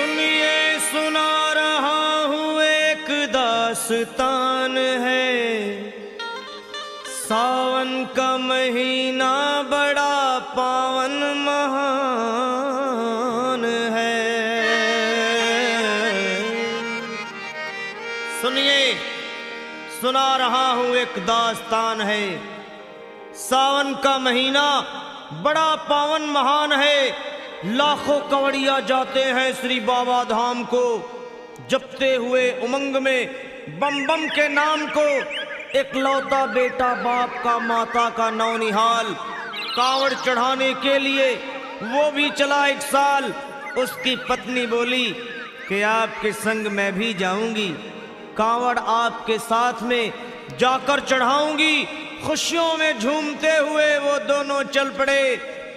सुनिए सुना रहा हूँ एक दास्तान है। सावन का महीना बड़ा पावन महान है। सुनिए सुना रहा हूँ एक दास्तान है। सावन का महीना बड़ा पावन महान है। लाखों कवड़िया जाते हैं श्री बाबा धाम को, जपते हुए उमंग में बम बम के नाम को। एक लौता बेटा बाप का माता का नौनिहाल, कांवड़ चढ़ाने के लिए वो भी चला 1 साल। उसकी पत्नी बोली कि आपके संग मैं भी जाऊंगी, कांवड़ आपके साथ में जाकर चढ़ाऊंगी। खुशियों में झूमते हुए वो दोनों चल पड़े।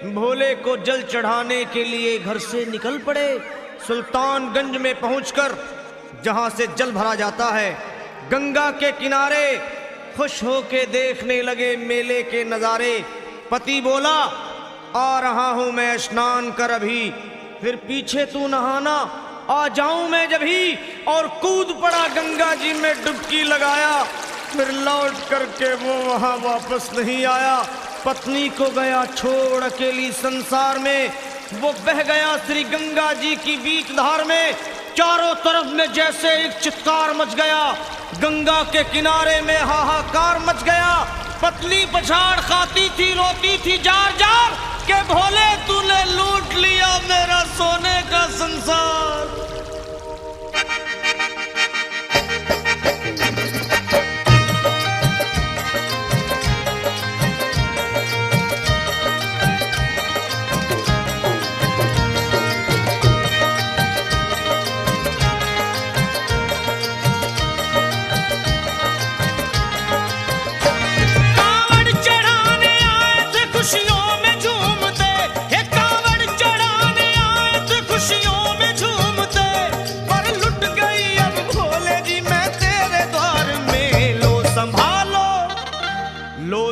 भोले को जल चढ़ाने के लिए घर से निकल पड़े। सुल्तानगंज में पहुंचकर जहां से जल भरा जाता है, गंगा के किनारे खुश होके देखने लगे मेले के नजारे। पति बोला आ रहा हूं मैं स्नान कर अभी, फिर पीछे तू नहाना आ जाऊं मैं जभी। और कूद पड़ा गंगा जी में डुबकी लगाया। फिर लौट करके वो वहां वापस नहीं आया। पत्नी को गया छोड़ अकेली संसार में। वो बह गया श्री गंगा जी की बीच धार में। चारों तरफ में जैसे एक चित्कार मच गया, गंगा के किनारे में हाहाकार मच गया। पत्नी पछाड़ खाती थी, रोती थी जार जार के भोले तूने लूट लिया मेरा सोने का संसार।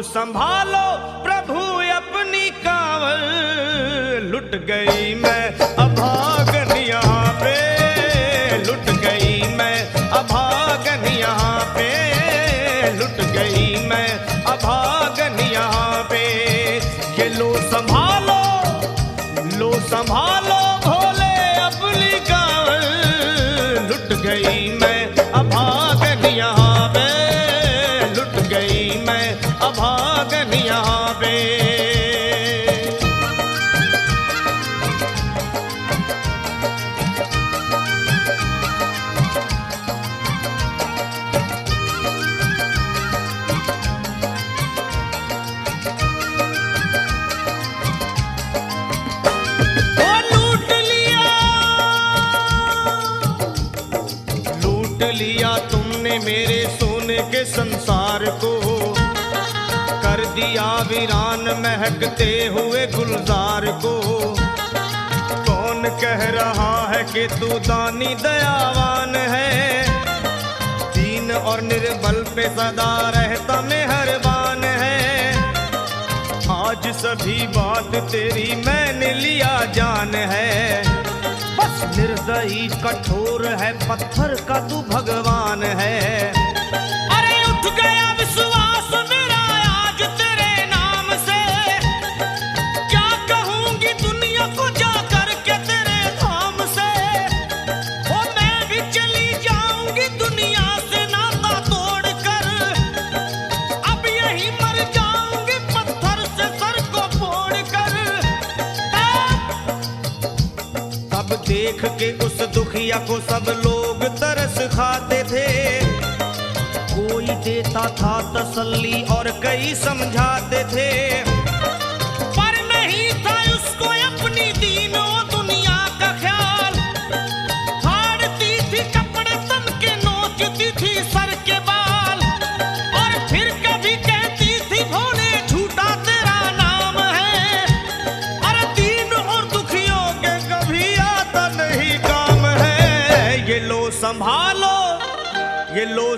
संभालो प्रभु अपनी कांवड़, लुट गई मैं अभागन यहाँ पे, लुट गई मैं अभागन यहाँ पे, लुट गई मैं अभागन यहाँ पे। ये लो संभालो भोले अपनी कांवड़, लुट गई मैं अभागन यहाँ पे, लुट गई मैं अभागन यहाँ पे। लूट लिया तुमने मेरे सोने के संसार को, कर दिया वीरान महकते हुए गुलजार को। कौन कह रहा है कि तू दानी दयावान है, दीन और निर्बल पे सदा रहता मेहरबान है। आज सभी बात तेरी मैंने लिया जान है, बस निर्दयी कठोर है पत्थर का तू भगवान है। अरे उठ गया विश्वास मेरा आज तेरे नाम से, क्या कहूंगी दुनिया को जाकर के तेरे धाम से। ओ मैं भी चली जाऊंगी दुनिया से नाता तोड़कर, अब यही मर जाऊंगी पत्थर से सर को फोड़कर। तब देख के उस दुखिया को सब लोग तरस खाते थे, कोई देता था तसल्ली और कई समझाते थे। पर नहीं था उसको अपनी दीनों दुनिया का ख्याल, फाड़ती थी कपड़े तन के, नोचती थी सर के बाल। और फिर कभी कहती थी भोले झूठा तेरा नाम है, अरे दीन और दुखियों के कभी आता नहीं काम है। ये लो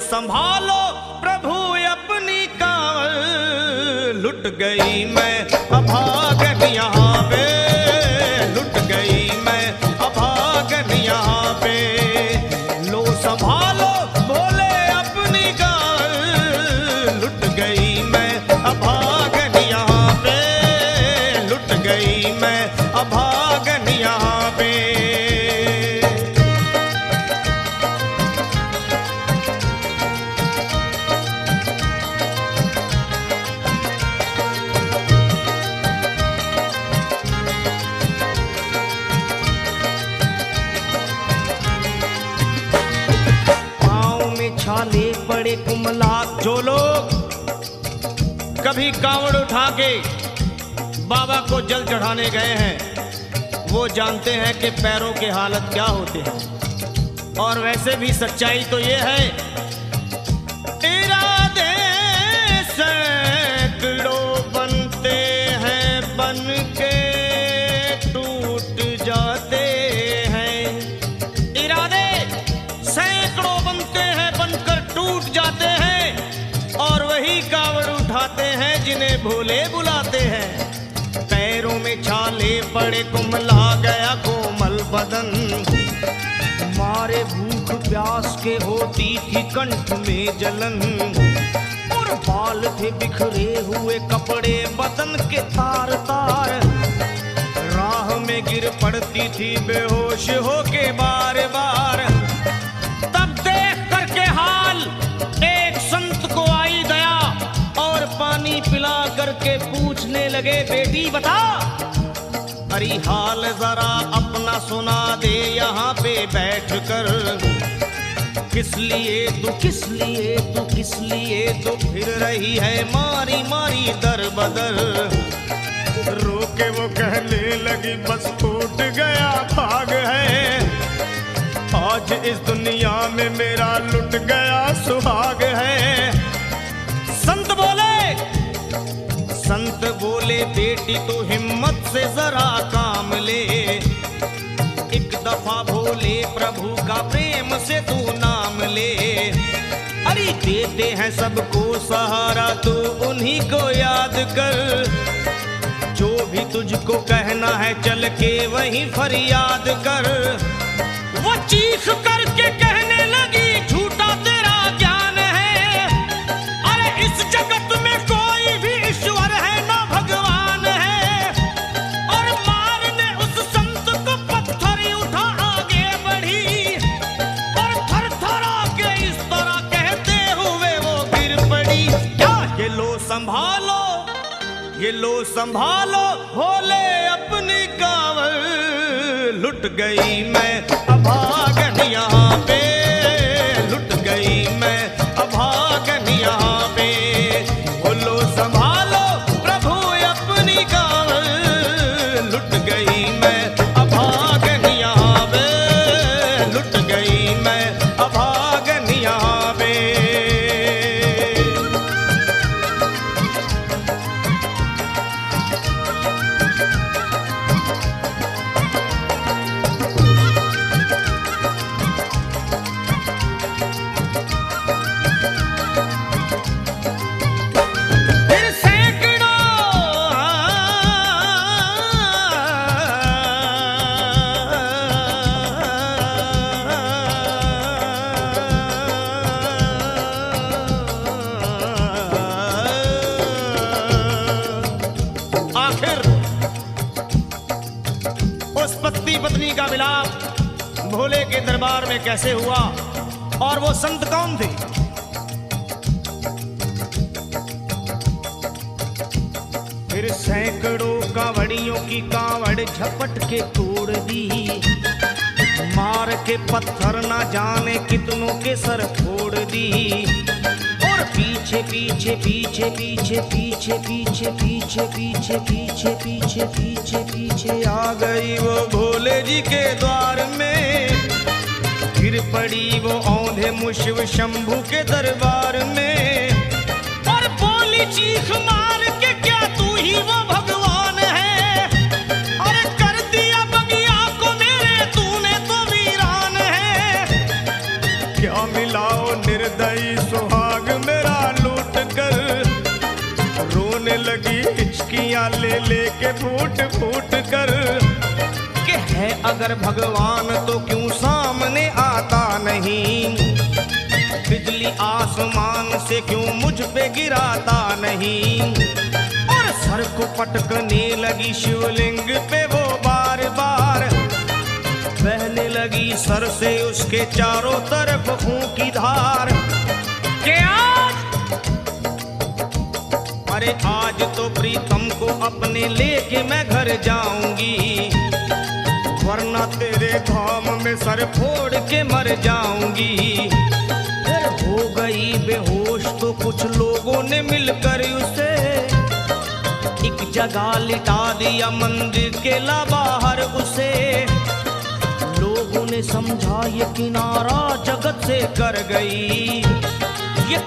संभालो प्रभु अपनी कांवड़, लुट गई मैं अभागन यहाँ पे, लुट गई मैं अभागन यहाँ छाले पड़े कुमलाक। जो लोग कभी कांवड़ उठा के बाबा को जल चढ़ाने गए हैं वो जानते हैं कि पैरों के हालत क्या होते हैं। और वैसे भी सच्चाई तो ये है, इरादे सैकड़ों बनते हैं बन के टूट जाते हैं। इरादे सैकड़ों बनते हैं बनकर टूट जाते हैं और वही कांवड़ उठाते हैं जिन्हें भोले बुलाते हैं। पैरों में छाले पड़े कुमला गया कोमल बदन, मारे भूख प्यास के होती थी कंठ में जलन। और बाल थे बिखरे हुए कपड़े बदन के तार तार, राह में गिर पड़ती थी बेहोश होके बार बार। तब देख करके हाल एक संत को आई दया और पानी पिला करके पूछने लगे, बेटी बता अरे हाल जरा अपना सुना दे यहाँ पे बैठ कर। किस लिए तू किस लिए तू किस लिए तो फिर रही है मारी मारी दर बदर। रोके वो कहने लगी बस टूट गया भाग है, आज इस दुनिया में मेरा लुट गया सुहाग है। संत बोले बेटी तू हिम्मत से जरा काम ले, एक दफा भोले प्रभु का प्रेम से तू नाम ले। अरे देते हैं सबको सहारा तू उन्हीं को याद कर, जो भी तुझको कहना है चल के वहीं फरियाद कर। वो चीख करके कहने लगी झूठा तेरा ज्ञान है, अरे इस जगत में कोई भी ईश्वर है ना भगवान है। और मारने उस संत को पत्थर उठा आगे बढ़ी और थर थर के इस तरह कहते हुए वो गिर पड़ी। क्या ये लो संभालो ये लो संभालो भोले अपनी कांवड़ लुट गई मैं अभागन यहाँ पे, लुट गई मैं अभागन यहाँ पे। बोलो संभालो प्रभु अपनी कांवड़ लुट गई मैं अभागन यहाँ पे, लुट गई मैं अभागन यहाँ पे। पत्नी का मिलाप भोले के दरबार में कैसे हुआ और वो संत कौन थे? फिर सैकड़ों कांवड़ियों की कांवड़ झपट के तोड़ दी, मार के पत्थर ना जाने कितनों के सर फोड़ दी। और पीछे पीछे पीछे पीछे पीछे पीछे पीछे पीछे पीछे पीछे पीछे पीछे आ गई वो भोले जी के द्वार में। गिर पड़ी वो औंधे मुशिव शंभू के दरबार में और बोली चीख मार के क्या तू ही वो भगवान है? अरे कर दिया बगिया को मेरे तूने तो वीरान है। क्या मिलाओ निर्दयी सुहाग मेरा लूट कर, रोने लगी हिचकियां ले लेके फूट फूट कर। कि है अगर भगवान तो क्यों सामने आता नहीं, बिजली आसमान से क्यों मुझ पे गिराता नहीं। और सर को पटकने लगी शिवलिंग पे वो बार बार, बहने लगी सर से उसके चारों तरफ खून की धार। के अरे आज तो प्रीतम को अपने लेके मैं घर जाऊंगी, वरना तेरे धाम में सर फोड़ के मर जाऊंगी। फिर हो गई बेहोश तो कुछ लोगों ने मिलकर उसे एक जगह लिटा दिया मंदिर के ला बाहर उसे। लोगों ने समझा ये किनारा जगत से कर गई। ये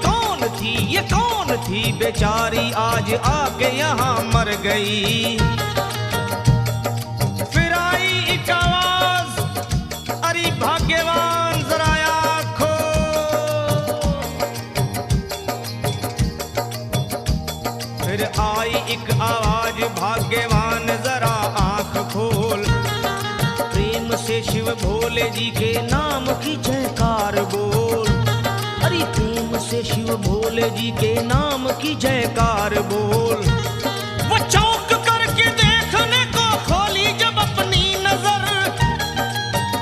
कौन थी बेचारी आज आके यहाँ मर गई। फिर आई एक आवाज, अरे भाग्यवान जरा आँखों। फिर आई एक आवाज, भाग्यवान जरा आँख खोल। प्रेम से शिव भोले जी के नाम की जयकार बोल। अरे प्रेम से शिव भोले जी के नाम की जयकार बोल। वो चौंक करके देखने को खोली जब अपनी नजर,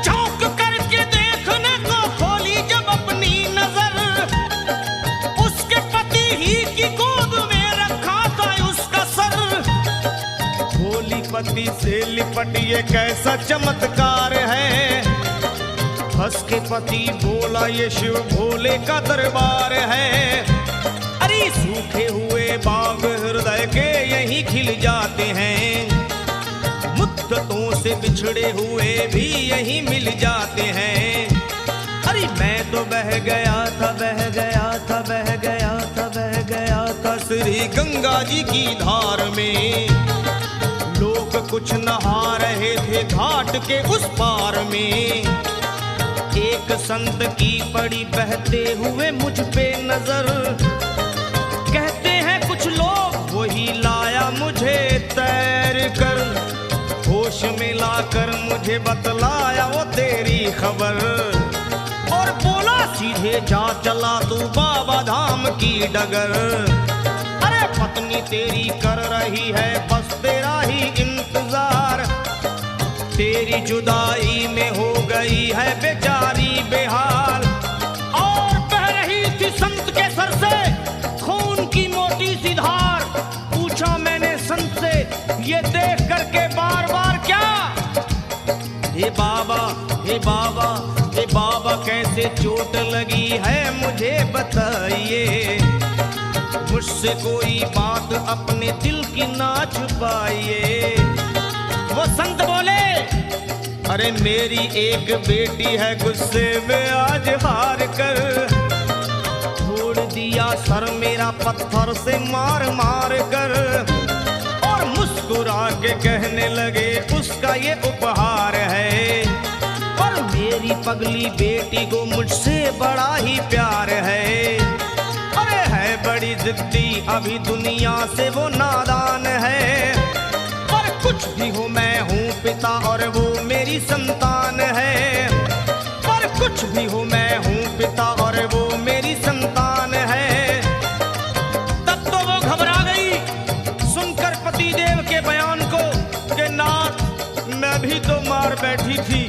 चौंक करके देखने को खोली जब अपनी नजर। उसके पति ही की गोद में रखा था उसका सर। भोली पति से लिपट ये कैसा चमत्कार है। हंस के पति बोला ये शिव भोले का दरबार है। अरे सूखे हुए बाग हृदय के यहीं खिल जाते हैं। मुद्दतों से बिछड़े हुए भी यहीं मिल जाते हैं। अरे मैं तो बह गया था श्री गंगा जी की धार में। लोग कुछ नहा रहे थे घाट के उस पार में। एक संत की पड़ी बहते हुए मुझ पे नजर। कहते हैं कुछ लोग वही लाया मुझे तैर कर। होश में लाकर मुझे बतलाया वो तेरी खबर। और बोला सीधे जा चला तू बाबा धाम की डगर। अरे पत्नी तेरी कर रही है बस तेरा ही इंतजार। तेरी जुदाई में हो गई है बेचारी बेहाल। और बह रही थी संत के सर से खून की मोटी सी धार। पूछा मैंने संत से ये देख करके बार बार क्या। हे बाबा हे बाबा हे बाबा कैसे चोट लगी है मुझे बताइए। मुझसे कोई बात अपने दिल की ना छुपाइए। वो संत बोले अरे मेरी एक बेटी है गुस्से में आज हार कर। छोड़ दिया सर मेरा पत्थर से मार मार कर। और मुस्कुरा के कहने लगे उसका ये उपहार है। और मेरी पगली बेटी को मुझसे बड़ा ही प्यार है। अरे है बड़ी जिद्दी अभी दुनिया से वो नादान है। कुछ भी हो मैं हूँ पिता और वो मेरी संतान है। पर कुछ भी हो मैं हूँ पिता और वो मेरी संतान है। तब तो वो घबरा गई सुनकर पति देव के बयान को कि नाथ मैं भी तो मार बैठी थी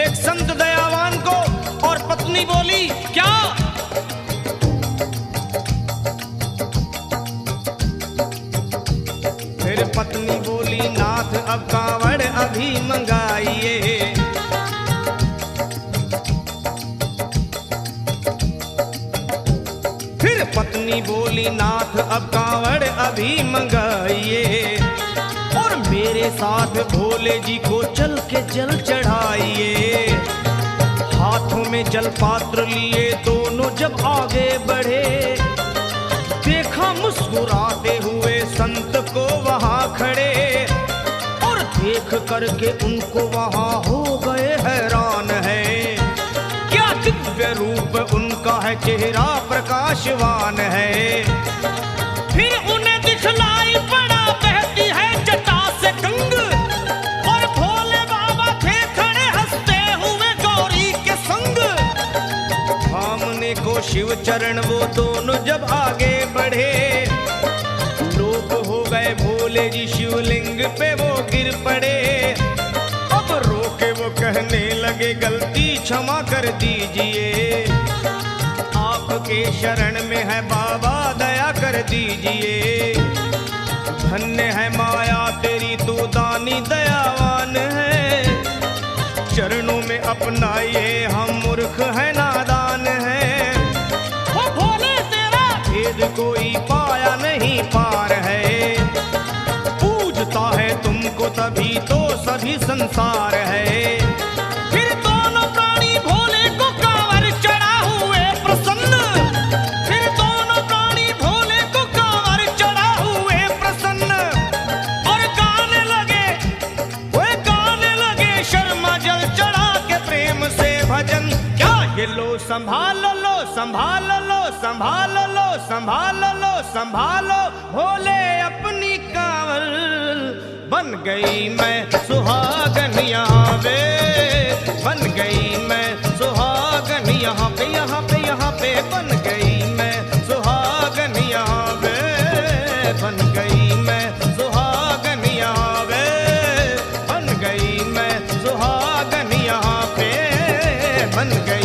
एक संत दयावान को। और पत्नी बोली क्या। फिर पत्नी बोली नाथ अब कांवड़ अभी मंगाइए। फिर पत्नी बोली नाथ अब कांवड़ अभी मंगाइए। और मेरे साथ भोले जी को चल के जल चढ़ाइए। हाथों में जल पात्र लिए दोनों जब आगे बढ़े। देखा मुस्कुराते हुए संत को वहां खड़े। और देख करके उनको वहां हो गए हैरान है। क्या दिव्य रूप उनका है चेहरा प्रकाशवान है। फिर उन्हें दिखलाई पड़ा बहती है जटा से गंग। और भोले बाबा थे खड़े हंसते हुए गौरी के संग। सामने को शिव चरण वो दोनों जब आगे बढ़े। लोग हो गए भोले जी शिवलिंग पे वो गिर पड़े। अब रोके वो कहने लगे गलती क्षमा कर दीजिए। आपके शरण में है बाबा दया कर दीजिए। धन्य है माया तेरी तू दानी दयावान है। चरणों में अपनाइए हम मूर्ख है नादान है। तभी तो सभी संसार है। फिर दोनों प्राणी भोले को कांवर चढ़ा हुए प्रसन्न, फिर दोनों प्राणी भोले को कांवर चढ़ा हुए प्रसन्न, और गाने लगे शर्मा जल चढ़ा के प्रेम से भजन। क्या ये लो संभाल लो संभाल लो संभाल लो संभाल लो संभालो भोले अपनी कांवर, बन गई मैं सुहागन यहाँ पे, बन गई मैं सुहागन यहाँ पे, यहाँ पे यहाँ पे बन गई मैं सुहागन यहाँ पे, बन गई मैं सुहागन यहाँ पे, बन गई मैं सुहागन यहाँ पे, बन गई